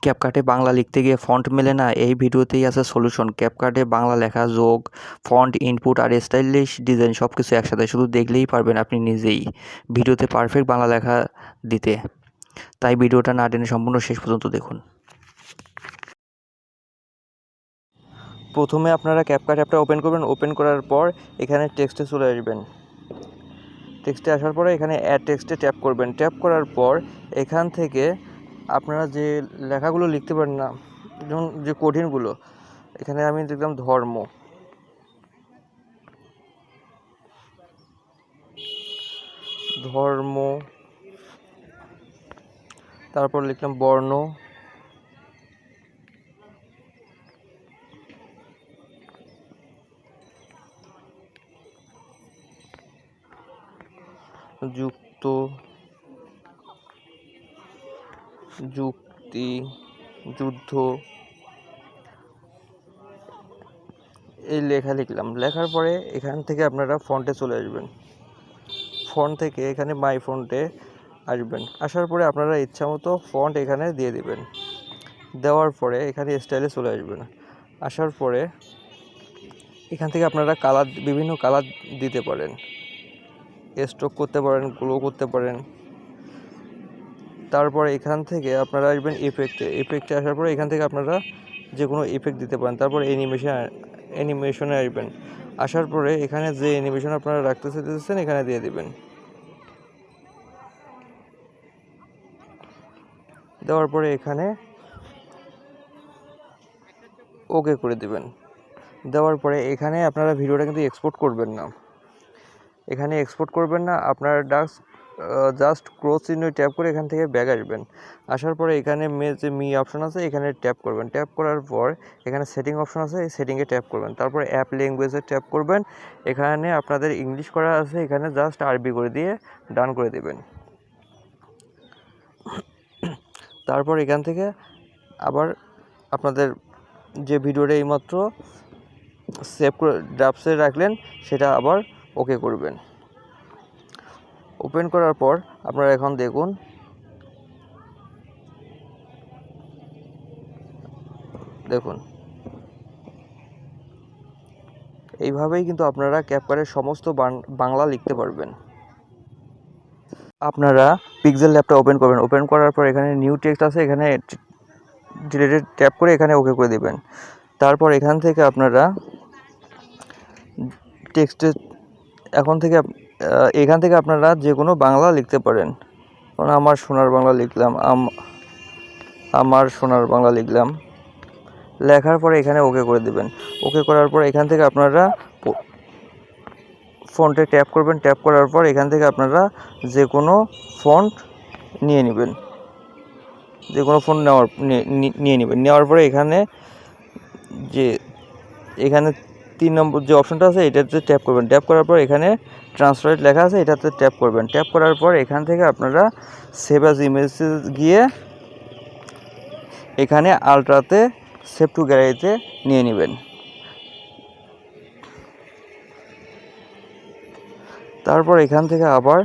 ক্যাপকাটে বাংলা লিখতে গিয়ে ফন্ট মেলে না, এই ভিডিওতেই আছে সলিউশন। ক্যাপকাটে বাংলা লেখা, যোগ, ফন্ট, ইনপুট আর স্টাইলিশ ডিজাইন সব কিছু একসাথে, শুধু দেখলেই পারবেন আপনি নিজেই ভিডিওতে পারফেক্ট বাংলা লেখা দিতে। তাই ভিডিওটা না টেনে সম্পূর্ণ শেষ পর্যন্ত দেখুন। প্রথমে আপনারা ক্যাপকাট অ্যাপটা ওপেন করবেন। ওপেন করার পর এখানে টেক্সটে চলে আসবেন। টেক্সটে আসার পরে এখানে অ্যাড টেক্সটে ট্যাপ করবেন। ট্যাপ করার পর এখান থেকে আপনারা যে লেখাগুলো লিখতে পারেন না, যেমন যে কঠিনগুলো, এখানে আমি লিখলাম ধর্ম, তারপর লিখলাম বর্ণ, যুক্ত, যুক্তি, যুদ্ধ, এই লেখা লিখলাম। লেখার পরে এখান থেকে আপনারা ফন্টে চলে আসবেন। ফন্ট থেকে এখানে মাই ফন্টে আসবেন। আসার পরে আপনারা ইচ্ছা মতো ফন্ট এখানে দিয়ে দিবেন। দেওয়ার পরে এখানে স্টাইলে চলে আসবেন। আসার পরে এখান থেকে আপনারা কালার, বিভিন্ন কালার দিতে পারেন, স্ট্রোক করতে পারেন, গ্লো করতে পারেন। তারপরে এখান থেকে আপনারা আসবেন ইফেক্টে আসার পরে এখান থেকে আপনারা যে কোনো ইফেক্ট দিতে পারেন। তারপর অ্যানিমেশনে আসবেন। আসার পরে এখানে যে অ্যানিমেশন আপনারা রাখতে চাইতেছেন এখানে দিয়ে দিবেন। দেওয়ার পরে এখানে ওকে করে দিবেন। দেওয়ার পরে এখানে আপনারা ভিডিওটা কিন্তু এক্সপোর্ট করবেন না, আপনারা জাস্ট ক্রস চিহ্ন ট্যাপ করে এখান থেকে ব্যাক আসবেন। আসার পরে এখানে যে মি অপশন আছে এখানে ট্যাপ করবেন। ট্যাপ করার পর এখানে সেটিং অপশন আছে, এই সেটিংয়ে ট্যাপ করবেন। তারপর অ্যাপ ল্যাঙ্গুয়েজে ট্যাপ করবেন। এখানে আপনাদের ইংলিশ করা আছে, এখানে জাস্ট আরবি করে দিয়ে ডান করে দেবেন। তারপর এখান থেকে আবার আপনাদের যে ভিডিওটা এইমাত্র সেভ করে ড্রাফটসে রাখলেন সেটা আবার ওকে করবেন। ওপেন করার পর আপনারা এখন দেখুন, এইভাবেই কিন্তু আপনারা ক্যাপকাটের সমস্ত বাংলা লিখতে পারবেন। আপনারা পিক্সেল ল্যাবটা ওপেন করবেন। ওপেন করার পর এখানে নিউ টেক্সট আছে, এখানে ডিলিটে ট্যাপ করে এখানে ওকে করে দেবেন। তারপর এখান থেকে আপনারা টেক্সটে এখান থেকে আপনারা যে কোনো বাংলা লিখতে পারেন। আমার সোনার বাংলা লিখলাম, আমার সোনার বাংলা লিখলাম। লেখার পরে এখানে ওকে করে দেবেন। ওকে করার পর এখান থেকে আপনারা ফন্টে ট্যাপ করবেন। ট্যাপ করার পর এখান থেকে আপনারা যে কোনো ফন্ট নিয়ে নেবেন। নেওয়ার পরে এখানে 3 নম্বর যে অপশনটা আছে এটাতে ট্যাপ করবেন। ট্যাপ করার পর এখানে ট্রান্সলেট লেখা আছে, এটাতে ট্যাপ করবেন। ট্যাপ করার পর এখান থেকে আপনারা সেভ অ্যাজ ইমেজে গিয়ে এখানে আলট্রাতে সেভ টু গ্যালারিতে নিয়ে নেবেন। তারপর এখান থেকে আবার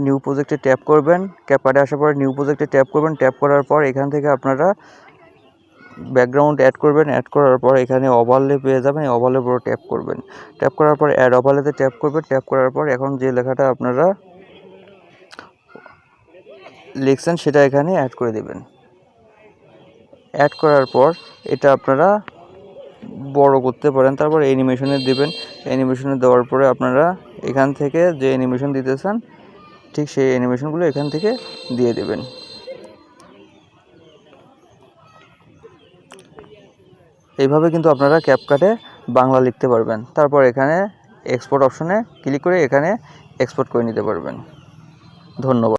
নিউ প্রজেক্টে ট্যাপ করবেন। ক্যাপকাটে আসার পরে নিউ প্রজেক্টে ট্যাপ করবেন। ট্যাপ করার পর এখান থেকে আপনারা ব্যাকগ্রাউন্ড অ্যাড করবেন। অ্যাড করার পর এখানে ওভারলে পেয়ে যাবেন, এই ওভারলে পুরো ট্যাপ করবেন। ট্যাপ করার পর অ্যাড ওভারলেতে ট্যাপ করবেন। ট্যাপ করার পর এখন যে লেখাটা আপনারা লিখছেন সেটা এখানে অ্যাড করে দেবেন। অ্যাড করার পর এটা আপনারা বড় করতে পারেন। তারপর অ্যানিমেশনে দেবেন। অ্যানিমেশনে দেওয়ার পরে আপনারা এখান থেকে যে অ্যানিমেশন দিতে চান ঠিক সেই অ্যানিমেশনগুলো এখান থেকে দিয়ে দেবেন। এইভাবে কিন্তু আপনারা ক্যাপকাটে বাংলা লিখতে পারবেন। তারপর এখানে এক্সপোর্ট অপশনে ক্লিক করে এখানে এক্সপোর্ট করে নিতে পারবেন। ধন্যবাদ।